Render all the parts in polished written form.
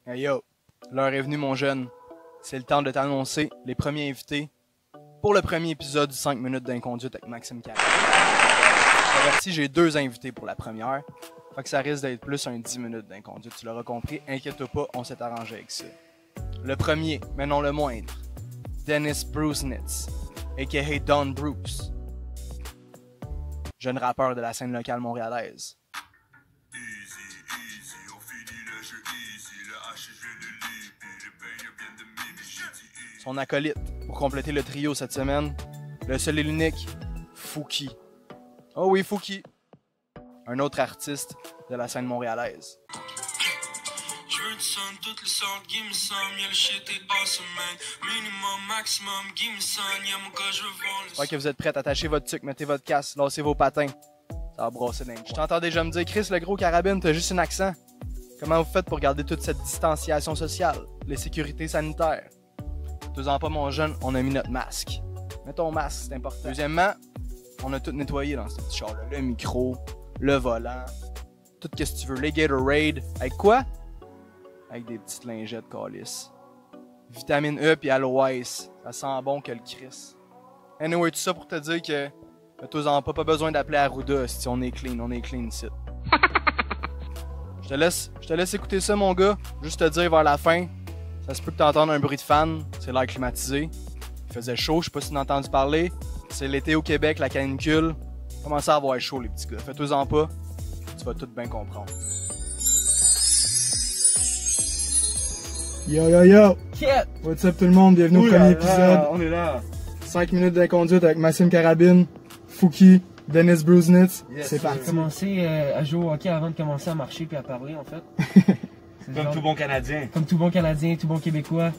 Hey yo, l'heure est venue mon jeune. C'est le temps de t'annoncer les premiers invités pour le premier épisode du 5 minutes d'inconduite avec Maxime Carré. Averti, j'ai 2 invités pour la première. Fait que ça risque d'être plus un 10 minutes d'inconduite. Tu l'auras compris, inquiète-toi pas, on s'est arrangé avec ça. Le premier, mais non le moindre, Dennis Brucenitz, a.k.a. Don Bruce. Jeune rappeur de la scène locale montréalaise. Son acolyte, pour compléter le trio cette semaine, le seul et l'unique, Fouki. Oh oui, Fouki. Un autre artiste de la scène montréalaise. Ouais, que vous êtes prêts, attachez votre tuque, mettez votre casque, lancez vos patins. Ça va brasser d'un coup. Je t'entends déjà me dire, Chris, le gros carabine, t'as juste un accent. Comment vous faites pour garder toute cette distanciation sociale, les sécurités sanitaires? Fais-en pas mon jeune, on a mis notre masque. Mets ton masque, c'est important. Deuxièmement, on a tout nettoyé dans ce petit char-là. Le micro, le volant, tout ce que tu veux. Les Gatorade. Avec quoi? Avec des petites lingettes calices. Vitamine E puis Aloès. Ça sent bon que le Chris. Anyway, tout ça pour te dire que fais-en pas besoin d'appeler Arruda si on est clean ici. Je te laisse écouter ça mon gars. Juste te dire vers la fin. Ça se peut que t'entendes un bruit de fan, c'est l'air climatisé. Il faisait chaud, je sais pas si tu as entendu parler. C'est l'été au Québec, la canicule. Commencez à avoir chaud les petits gars. Faites-en pas, tu vas tout bien comprendre. Yo yo yo! Yeah. What's up tout le monde? Bienvenue au premier épisode. On est là! 5 minutes d'inconduite avec Maxime Carabine, Fouki, Dennis Brucenitz. Yes, c'est parti. J'ai commencé à jouer au hockey avant de commencer à marcher puis à parler en fait. Comme tout bon Canadien. Comme tout bon Canadien, tout bon Québécois.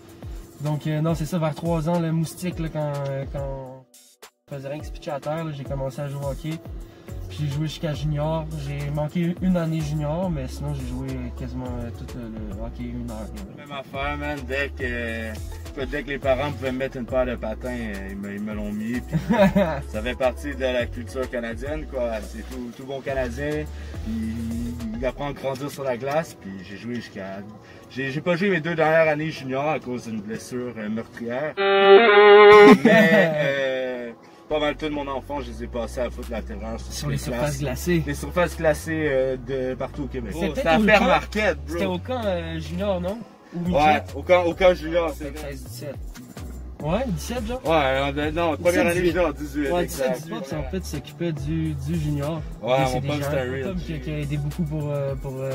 Donc non, c'est ça, vers 3 ans, le moustique, là, quand je faisais rien que se pitcher à terre, j'ai commencé à jouer au hockey. Puis j'ai joué jusqu'à junior. J'ai manqué une année junior, mais sinon j'ai joué quasiment tout le hockey 1 heure. Même affaire, man. Dès que les parents pouvaient me mettre une paire de patins, ils me l'ont mis. Puis, ça fait partie de la culture canadienne, quoi. C'est tout bon Canadien. Il apprend à grandir sur la glace. Puis j'ai joué jusqu'à... J'ai pas joué mes 2 dernières années junior à cause d'une blessure meurtrière. Mais... pas mal tout de mon enfance, je les ai passés à foutre la terreur sur les surfaces glacées. Les surfaces glacées de partout au Québec. C'était à faire marquette, bro. C'était au camp junior, non? Ou midget? Ouais, au camp junior, c'est 16-17. Ouais, 17 genre? Ouais, non, première année junior, 18. Ouais, 17, 18, en fait, s'occupait du junior. Ouais, mon pote c'était real. Qui a aidé beaucoup pour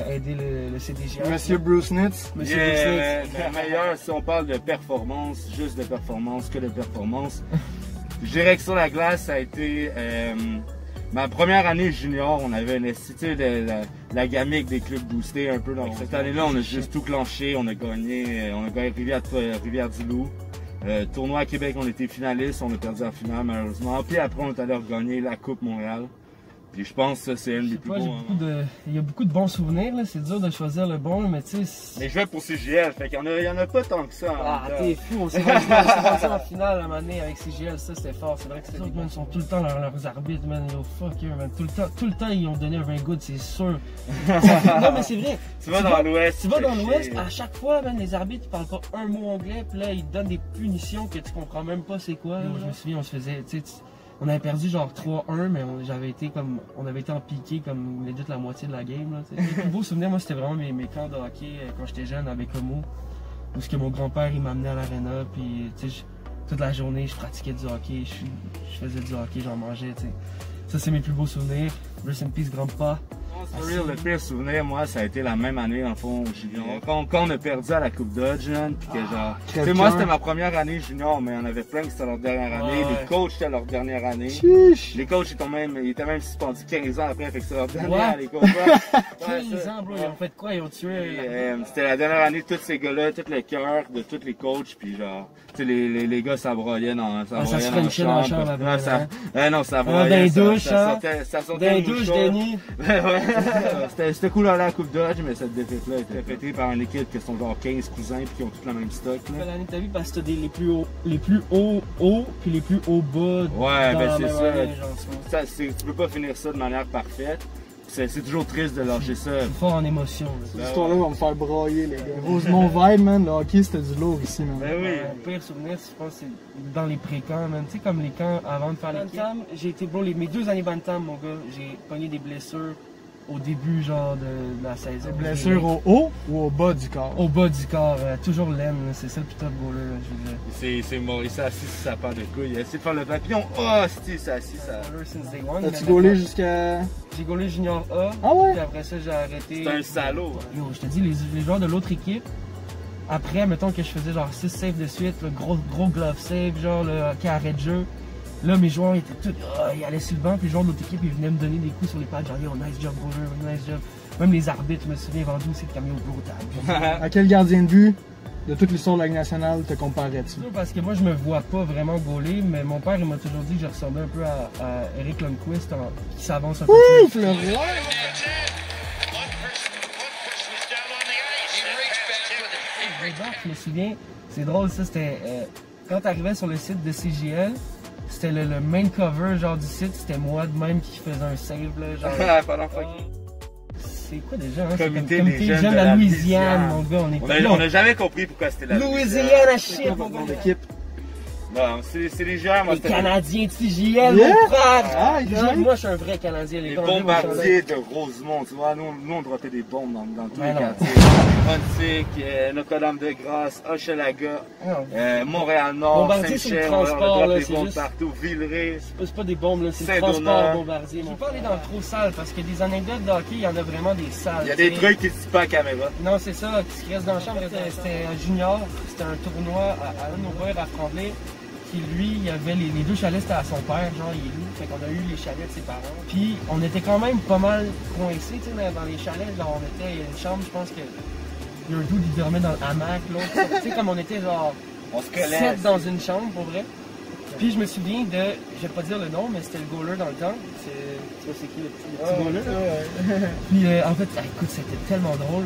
aider le CDJ. Monsieur Brucenitz. Monsieur Brucenitz. Le meilleur, si on parle de performance, juste de performance, que de performance. Je dirais que sur la glace, ça a été ma première année junior. On avait la gamique des clubs boostés un peu. Donc cette année-là, on a juste tout clenché. On a gagné Rivière-du-Loup. Tournoi à Québec, on était finalistes. On a perdu en finale malheureusement. Puis après, on est allé regagner la Coupe Montréal. Puis je pense que c'est un des plus beaux. Il y a beaucoup de bons souvenirs, là. C'est dur de choisir le bon, mais tu sais. Mais je vais pour CGL, fait qu'il y en a pas tant que ça. Ah, t'es fou, on s'est rendu en finale à un moment donné avec CGL, ça c'était fort. C'est vrai que ils sont tout le temps leurs arbitres, man. Yo, fuck you, man. Tout le temps, ils ont donné un 20 good, c'est sûr. Non, mais c'est vrai. Tu vas dans l'Ouest. Tu vas dans l'Ouest, à chaque fois, man, les arbitres, ils parlent pas un mot anglais, puis là, ils te donnent des punitions que tu comprends même pas c'est quoi. Je me souviens, on se faisait, tu sais. On avait perdu genre 3-1, mais on avait été en piqué comme la moitié de la game. Là, le plus beau souvenir, moi, c'était vraiment mes camps de hockey quand j'étais jeune avec Bécomo. Où ce que mon grand-père, il m'amenait à l'aréna, puis toute la journée, je pratiquais du hockey, je faisais du hockey, j'en mangeais. T'sais. Ça, c'est mes plus beaux souvenirs. Rest in peace, grand-pa. Le pire souvenir, moi, ça a été la même année, en fond, junior. Quand on a perdu à la Coupe Dodge, puis que genre... Tu sais, moi, c'était ma première année junior, mais il y en avait plein qui c'était leur dernière année. Les coachs, c'était leur dernière année. Chiche. Les coachs, ils étaient même suspendus 15 ans après, fait que c'était leur dernière année. 15 ans, bro, ils ont fait quoi? Ils ont tué... C'était la dernière année de tous ces gars-là, tout le cœur de tous les coachs, puis genre... Tu sais, les gars, ça broyait dans ça se frenchait dans la chambre. Non, ça broyait. Dans les douches, ça sortait dans les douches, Denis. C'était cool à la Coupe Dodge, mais cette défaite-là était pétée par une équipe qui sont genre 15 cousins puis qui ont tous le même stock. Quelle année t'as vu parce que t'as les plus hauts puis les plus hauts bas. Ouais, ben c'est ça. Tu peux pas finir ça de manière parfaite. c'est toujours triste de lâcher ça. C'est fort en émotion. Cette histoire-là va me faire brailler, les gars. Rosemont vibe, man, le hockey, c'était du lourd ici, man. Ben oui. Le pire souvenir, je pense, c'est dans les pré-camps, man. Tu sais, comme les camps avant de faire les Bantam, j'ai été, bro, mes 2 années Bantam, mon gars, j'ai pogné des blessures au début, genre, de la saison. Des blessures au haut ou au bas du corps? Au bas du corps, toujours laine, c'est ça le putain de goaler, je veux dire. C'est mort, il s'est assis sur sa paire de couilles, il a essayé de faire le papillon. Oh, il s'est assis, ça. Goaler since day one. As-tu gaulé jusqu'à... J'ai gaulé junior A, Ah ouais? puis après ça, j'ai arrêté. C'est un salaud. Hein. Yo, je te dis, les joueurs de l'autre équipe, après, mettons que je faisais genre 6 saves de suite, le gros glove save, genre le arrêt de jeu. Là, mes joueurs étaient tous, ils allaient sur le banc, puis les joueurs de l'autre équipe, ils venaient me donner des coups sur les pads, genre, yo, nice job, goaler, nice job. Même les arbitres, je me souviens, vendu aussi le camion gros tag. À quel gardien de but de toute l'histoire de la Ligue nationale te comparais-tu? Parce que moi, je me vois pas vraiment gauler, mais mon père, il m'a toujours dit que je ressemblais un peu à Eric Lundqvist, qui s'avance un peu Ouf, plus. le roi! Je me souviens, c'est drôle ça, c'était quand t'arrivais sur le site de CGL, c'était le main cover genre du site, c'était moi de même qui faisais un save là, genre. Pendant fucking. C'est quoi déjà, hein? Comité Comité des des jeunes de la Louisiane, mon gars, On a jamais compris pourquoi c'était la Louisiane à shit, mon Mon gars. équipe. Non, c'est les gens, moi Les c'était Canadiens de CGL, Yeah. mon frère! Ah, Moi, je suis un vrai Canadien, les gars. bombardiers de Rosemont, tu vois, nous on droppait des bombes dans tous Ouais, les non. quartiers. Pontic, Notre-Dame-de-Grâce, Hochelaga, Montréal-Nord, Bombardier, c'est le Saint-Michel, on transport, drop là, des c'est bombes juste- partout, Villeray. C'est pas des bombes, là, c'est le Saint-Donat. transport bombardier. Je vais pas aller dans le trop sale parce que des anecdotes de hockey, il y en a vraiment des salles. Il y a des tu sais. trucs qui se disent pas à la caméra. Non, c'est ça, qui se reste dans la chambre. C'était un junior, c'était un tournoi à un ouvert à Tremblay. Qui lui, il y avait les 2 chalets, c'était à son père, genre il est loup. Fait qu'on a eu les chalets de ses parents. Puis on était quand même pas mal coincés, tu sais, dans les chalets. Genre on était, il y a une chambre, je pense que. Il y a un dude qui dormait dans le hamac, l'autre. Tu sais, comme on était genre On se 7 dans une chambre, pour vrai. Puis je me souviens de, je vais pas dire le nom, mais c'était le goaler dans le temps. Tu vois, c'est qui le petit goaler? Puis en fait, écoute, c'était tellement drôle.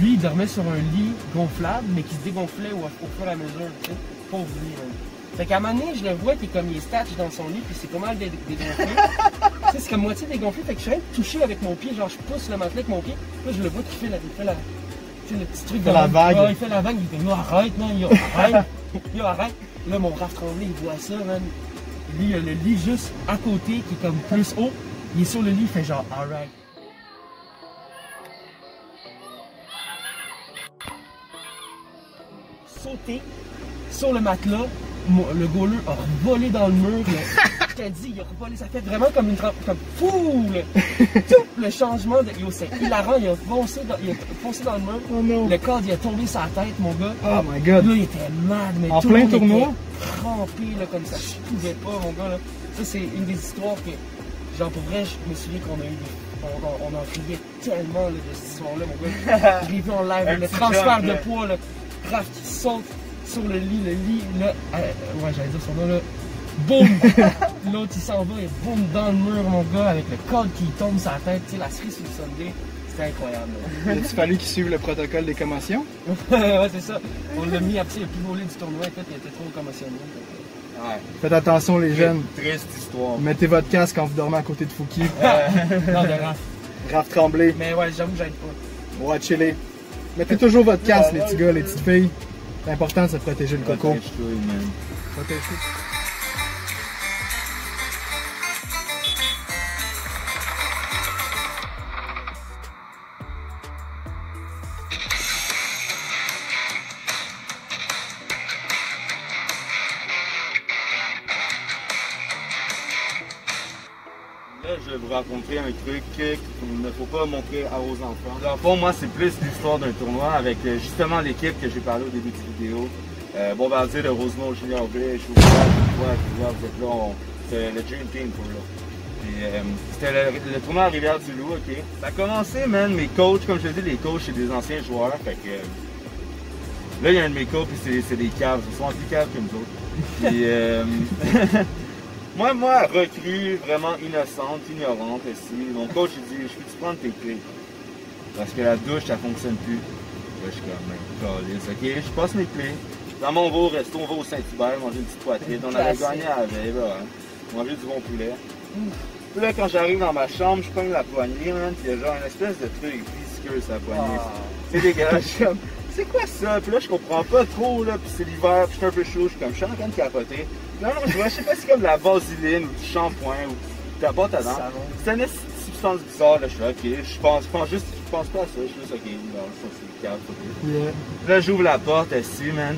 Lui, il dormait sur un lit gonflable, mais qui se dégonflait au fur et à mesure, tu sais. Pauvre lui, man. Fait qu'à un moment donné, je le vois, t'es comme il est statch dans son lit, puis c'est pas mal dégonflé. Tu sais, c'est comme moitié dégonflé, fait que je suis en train de toucher avec mon pied, genre je pousse le matelas avec mon pied. Là, je le vois qui fait la. Tu sais, le petit truc fait la vague. Ouais, il fait la vague, il fait, yo, arrête, man, yo, arrête, yo, arrête. Là, mon Raph Tremblay, il voit ça, man. Lui, il a le lit juste à côté, qui est comme plus haut. Il est sur le lit, il fait genre, alright. Sauter sur le matelas, le goaler a revolé dans le mur. Là. Je t'ai dit, il a revolé, ça fait vraiment comme une comme fou, le changement de. Yo, c'est hilarant, il a foncé dans le mur. Oh non. Le cadre, il a tombé sa tête, mon gars. Oh my god. Là, il était mad, mais En tout plein le monde tournoi? était crampé, là, comme ça. Je pouvais pas, mon gars, là. Ça, c'est une des histoires que, genre, pour vrai, je me souviens qu'on a eu des. On en riait tellement, là, de cette histoire-là, mon gars. Je l'ai vu en live, le transfert de poids, là. Raph qui saute sur le lit, là. Ouais, j'allais dire son nom, là. Boum! L'autre, il s'en va et boum, dans le mur, mon gars, avec le code qui tombe sur la tête, tu sais, la cerise sur le Sunday. C'était incroyable, là. Il a fallu qu'il suive le protocole des commotions? Ouais, c'est ça. On l'a mis après, il a plus volé du tournoi, en fait, il était trop commotionné. Ouais. Faites attention, les jeunes. Triste histoire. Mettez votre casque quand vous dormez à côté de Fouki. Non, de Raph. Raph Tremblay. Mais ouais, j'avoue que j'aide pas. Watchez-les. Mettez toujours votre casque, les petits gars, les petites filles. C'est important de se protéger le coco. Protège-toi, man. Protégez. Là, je vais vous raconter un truc qu'il ne faut pas montrer aux enfants. Dans le fond, moi, c'est plus l'histoire d'un tournoi avec justement l'équipe que j'ai parlé au début de la vidéo. Bombardier de Rosemont Junior B, je vous vois, vous êtes là, c'est le Dream Team pour là. C'était le tournoi à Rivière-du-Loup, ok. Ça a commencé, man, mes coachs, comme je te dis, les coachs, c'est des anciens joueurs, fait que... là, il y a un de mes coachs, puis c'est des caves, ils sont plus caves que nous autres. Puis, moi, recrue, vraiment innocente, ignorante aussi. Mon coach, il dit, je peux-tu prendre tes clés? Parce que la douche, ça fonctionne plus. Là, je suis comme, calisse, ok, je passe mes clés. Dans mon va au resto, on va au Saint-Hubert, manger une petite poitrine. On avait gagné à la veille, là, hein. Manger du bon poulet. Puis là, quand j'arrive dans ma chambre, je pogne la poignée, man, pis il y a genre une espèce de truc visqueux sur la poignée. C'est dégueulasse, je suis comme, c'est quoi ça? Puis là, je comprends pas trop, là, pis c'est l'hiver, pis je suis un peu chaud, je suis en train de capoter. Non, je sais pas si c'est comme de la vaseline ou du shampoing ou ta pâte à dents. C'est une substance bizarre, là, je suis là, ok, je pense pas à ça, je suis juste, ok, non, ça c'est calme, ok. Yeah. Là, j'ouvre la porte, assis, man,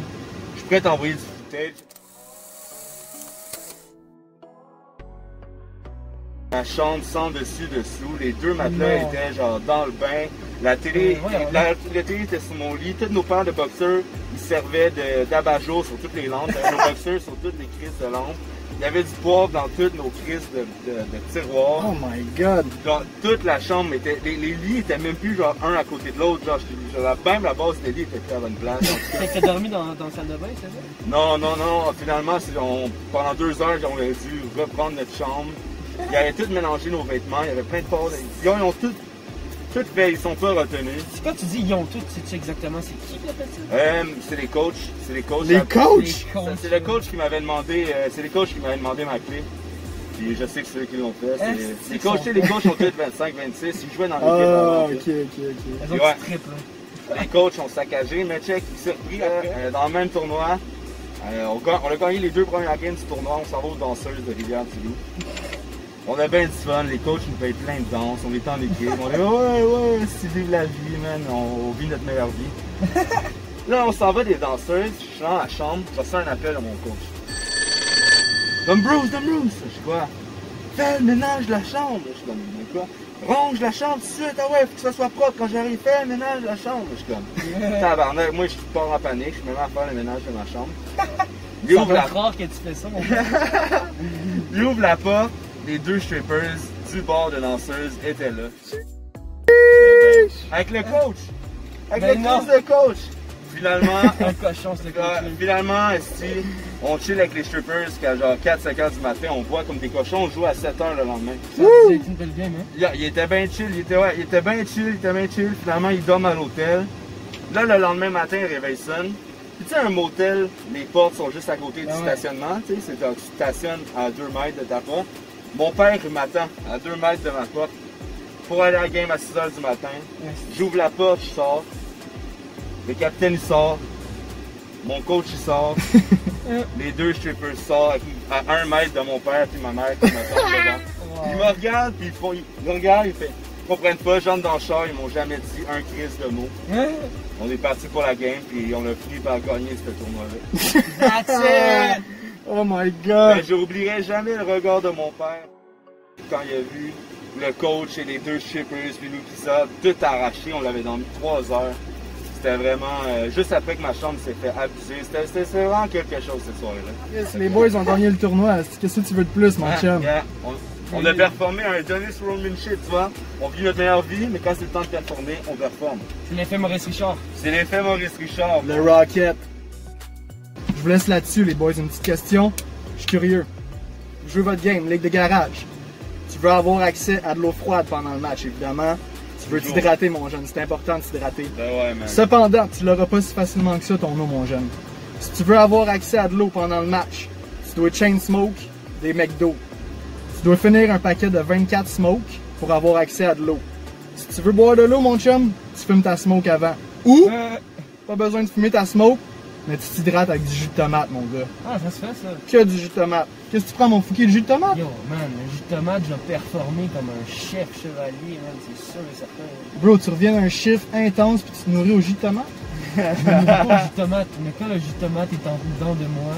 je suis prêt à envoyer du footage. Ma chambre sans dessus-dessous, les deux matelas étaient genre dans le bain, la télé était sur mon lit, tous nos paires de boxeurs, ils servaient d'abat-jour sur toutes les lampes, nos boxeurs sur toutes les crises de lampes. Il y avait du poivre dans toutes nos crises de tiroirs. Oh my god! Genre, toute la chambre était. Les lits étaient même plus genre un à côté de l'autre. Genre, même la base des lits était plus à bonne place. T'as dormi dans la salle de bain, c'est ça? Non. Finalement, pendant 2 heures, on a dû reprendre notre chambre. Ils avaient tout mélangé nos vêtements. Il y avait plein de portes. Ils ont tout fait. Ils sont pas retenus. C'est quand tu dis ils ont tout, sais-tu exactement c'est qui qui a fait ça? C'est les coachs. Les coachs? C'est le coach qui m'avait demandé. C'est les coachs qui m'avaient demandé ma clé. Puis je sais que c'est eux qui l'ont fait. Les coachs ont tous 25, 26. Ils jouaient dans l'équipe. Ah, ok. Elles ont du triple, là. Les coachs ont saccagé, mais check, ils sont pris dans le même tournoi. On a gagné les 2 premières games du tournoi. On s'en va aux danseuses de Rivière-du-Loup. On a bien du fun, les coachs nous payent plein de danses, on est en équipe, on est ouais, c'est vivre la vie, man, on vit notre meilleure vie. Là, on s'en va des danseuses, je suis dans la chambre, je reçois un appel de mon coach. Dom Bruce, je suis quoi? Fais le ménage de la chambre, je suis comme, quoi? Range la chambre tout de suite, ah ouais, faut que ça soit propre quand j'arrive, fais le ménage de la chambre, je suis comme, tabarnak, moi je suis pas en panique, je suis même à faire le ménage de ma chambre. Il ouvre croire que tu fais ça, mon gars. Il ouvre la porte. Les 2 strippers du bord de danseuse étaient là. Avec le coach! Avec le coach de coach! Finalement, un cochon, ce coach. Finalement, on chill avec les strippers jusqu'à genre 4-5 heures du matin. On boit comme des cochons, on joue à 7 heures le lendemain. C'est une belle game, hein? Il était bien chill, il était bien chill. Finalement, il dorme à l'hôtel. Là, le lendemain matin, il réveille sonne. Puis tu sais, un motel, les portes sont juste à côté du stationnement. Tu sais, tu stationnes à 2 mètres de ta porte. Mon père, il m'attend à 2 mètres de ma porte pour aller à la game à 6 h du matin. J'ouvre la porte, je sors. Le capitaine, il sort. Mon coach, il sort. Les 2 strippers sortent à 1 mètre de mon père puis ma mère qui m'attend dedans. Ils me regardent, puis ils me regardent, ils comprennent pas, j'entre dans le char, ils m'ont jamais dit un crise de mot. On est parti pour la game, puis on a fini par gagner ce tournoi-là. That's it! Oh my god! Mais j'oublierai jamais le regard de mon père quand il a vu le coach et les 2 strippers, puis nous qui sortent, tout arraché, on l'avait dormi 3 heures. C'était vraiment, juste après que ma chambre s'est fait abuser, c'était vraiment quelque chose cette soirée-là. Yes, les boys ont gagné le tournoi, qu'est-ce que tu veux de plus, mon chum? On a performé un Dennis Rodman shit, tu vois. On vit notre meilleure vie, mais quand c'est le temps de performer, on performe. C'est l'effet Maurice Richard. C'est l'effet Maurice Richard. Le Rocket. Je vous laisse là-dessus, les boys, une petite question. Je suis curieux. Vous jouez votre game, ligue de garage. Tu veux avoir accès à de l'eau froide pendant le match, évidemment. Tu veux t'hydrater, mon jeune. C'est important de s'hydrater. Ben ouais, man. Cependant, tu l'auras pas si facilement que ça, ton eau, mon jeune. Si tu veux avoir accès à de l'eau pendant le match, tu dois chain smoke des McDo. Tu dois finir un paquet de 24 smoke pour avoir accès à de l'eau. Si tu veux boire de l'eau, mon chum, tu fumes ta smoke avant. Ou, pas besoin de fumer ta smoke, mais tu t'hydrates avec du jus de tomate, mon gars. Ah, ça se fait, ça. Que du jus de tomate. Qu'est-ce que tu prends, mon Fouki, le jus de tomate? Yo, man, le jus de tomate, je vais performer comme un chef chevalier, man, c'est sûr et certain. Bro, tu reviens d'un chiffre intense puis tu te nourris au jus de tomate? Je me nourris pas au jus de tomate, mais quand le jus de tomate est en dedans de moi,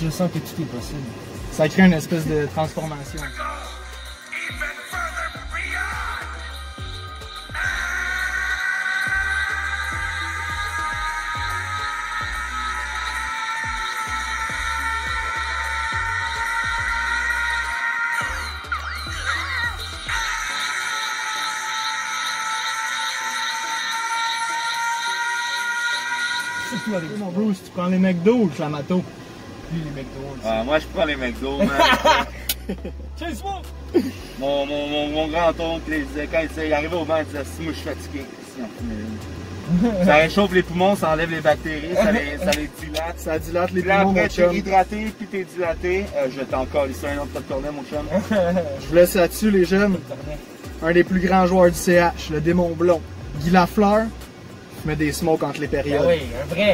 je sens que tout est possible. Ça crée une espèce de transformation. Surtout avec Mon Bruce, tu prends les McDo ou le Clamato? lui, les McDo. Moi, je prends les McDo, man. Chase-moi! Mon grand-oncle, quand il arrivait au banc, il disait si moi je suis fatigué, si on fumait une. Ça réchauffe les poumons, ça enlève les bactéries, ça les dilate. Ça dilate les Puis là, poumons, après, mon t'es chum. hydraté, puis t'es dilaté. Je vais t'encore laisser un autre pas de tournée, mon chum. Je vous laisse là-dessus, les jeunes. Un des plus grands joueurs du CH, le démon blond. Guy Lafleur, met des smokes entre les périodes. Ah oui,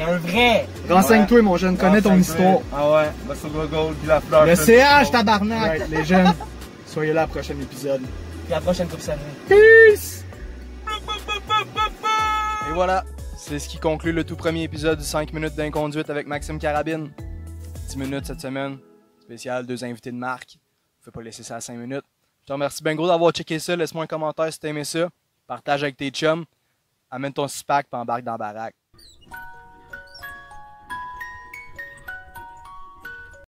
un vrai! Renseigne-toi, mon jeune, connais ton histoire. Ah ouais, Russell Gold, Guy Lafleur. Le CH, tabarnak! Ouais, les jeunes, soyez là au prochain épisode. Puis à la prochaine Coupe Stanley. Peace! Et voilà, c'est ce qui conclut le tout premier épisode du 5 minutes d'inconduite avec Maxime Carabine. 10 minutes cette semaine, spécial, 2 invités de marque. On ne fait pas laisser ça à 5 minutes. Je te remercie bien gros d'avoir checké ça. Laisse-moi un commentaire si t'as aimé ça. Partage avec tes chums. Amène ton 6-pack et embarque dans la baraque.